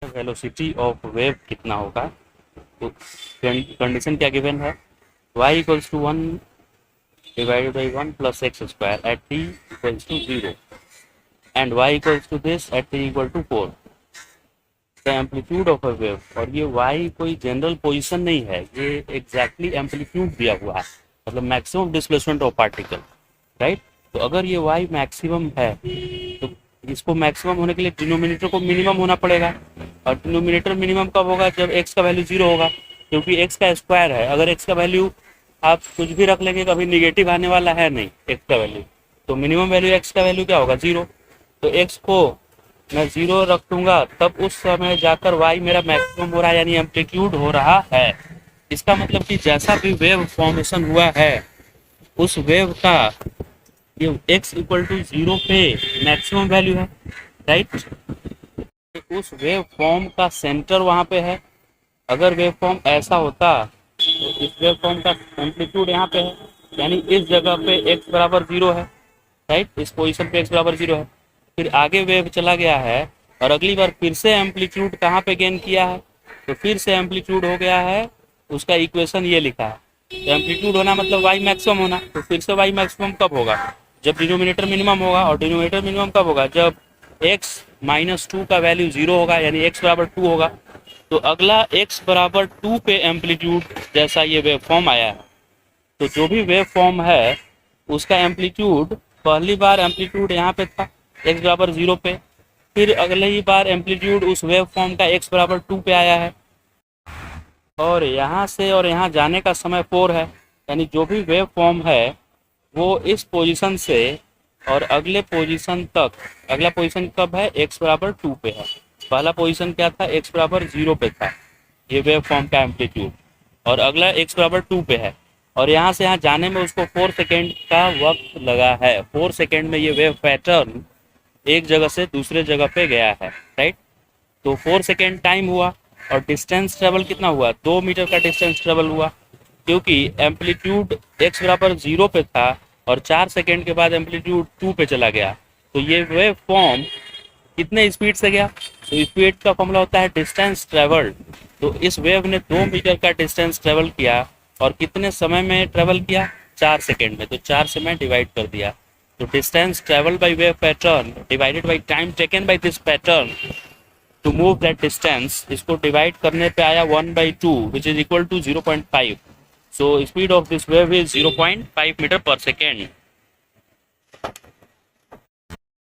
Velocity of wave कितना होगा। तो कंडीशन क्या गिवन है, y equals to 1 divided by 1 plus x square at t equals to 0 and y equals to this at t equal to 4। The amplitude of a wave, और ये y कोई general position नहीं है, ये exactly amplitude दिया हुआ है, मतलब maximum displacement of particle, right. तो अगर ये y मैक्सिमम है तो इसको मैक्सिमम होने के लिए डिनोमिनेटर को मिनिमम होना पड़ेगा, और डिनोमिनेटर मिनिमम कब होगा, जब x का वैल्यू 0 होगा, क्योंकि x का स्क्वायर है। अगर x का वैल्यू आप कुछ भी रख लेंगे, कभी निगेटिव आने वाला है नहीं x का वैल्यू, तो मिनिमम वैल्यू x का वैल्यू क्या होगा, 0। तो x को मैं 0 रख दूंगा, तब उस समय जाकर y मेरा मैक्सिमम हो रहा है, यानी एम्पलीट्यूड हो रहा है। इसका मतलब कि जैसा भी वेव फॉर्मेशन हुआ है उस वेव का ये x इक्वल टू 0 पे मैक्सिमम वैल्यू है, राइट। उस वेव फॉर्म का सेंटर वहां पे है। अगर वेव फॉर्म ऐसा होता तो इस वेव फॉर्म का एम्पलीट्यूड यहाँ पे है, यानी इस जगह पे x बराबर 0 है, राइट। इस पोजीशन पे x बराबर 0 है। फिर आगे वेव चला गया है और अगली बार फिर से एम्पलीट्यूड कहाँ पे गेन किया है, तो फिर से एम्पलीट्यूड हो गया है, उसका इक्वेशन ये लिखा है। तो एम्पलीट्यूड होना मतलब y मैक्सिमम होना, तो फिर से y मैक्सिमम कब होगा, जब डिनोमिनेटर मिनिमम होगा। और डिनोमिनेटर मिनिमम कब होगा, जब x माइनस 2 का वैल्यू 0 होगा, यानी x बराबर 2 होगा। तो अगला x बराबर 2 पे एम्पलीट्यूड जैसा ये वेव फॉर्म आया है, तो जो भी वेव फॉर्म है उसका एम्पलीट्यूड, पहली बार एम्पलीट्यूड यहाँ पे था x बराबर 0 पे, फिर अगले ही बार एम्पलीट्यूड उस वेव फॉर्म का x बराबर 2 पे आया है, और यहाँ से और यहाँ जाने का समय 4 है। यानी जो भी वेव फॉर्म है वो इस पोजीशन से और अगले पोजीशन तक, अगला पोजीशन कब है, x बराबर 2 पे है। पहला पोजीशन क्या था, x बराबर 0 पे था ये वेव फॉर्म का एम्पलीट्यूड, और अगला x बराबर 2 पे है, और यहाँ से यहाँ जाने में उसको 4 सेकेंड का वक्त लगा है। 4 सेकेंड में ये वेव पैटर्न एक जगह से दूसरे जगह पे गया है, राइट। तो 4 सेकेंड टाइम हुआ, और डिस्टेंस ट्रेवल कितना हुआ, 2 मीटर का डिस्टेंस ट्रेवल हुआ, क्योंकि एम्पलीट्यूड x बराबर 0 पे था और 4 सेकेंड के बाद एम्पलीट्यूड 2 पे चला गया। तो ये वेव फॉर्म कितने स्पीड से गया, तो स्पीड का फॉर्मूला होता है डिस्टेंस ट्रेवल्ड। तो इस वेव ने 2 मीटर का डिस्टेंस ट्रेवल किया, और कितने समय में ट्रेवल किया, 4 सेकेंड में। तो 4 से मैं डिवाइड कर दिया, तो distance travel by wave pattern divided by time taken by this pattern to move that distance, इसको डिवाइड करने पे आया 1/2 which is equal to 0.5। So speed of this wave is 0.5 meter per second.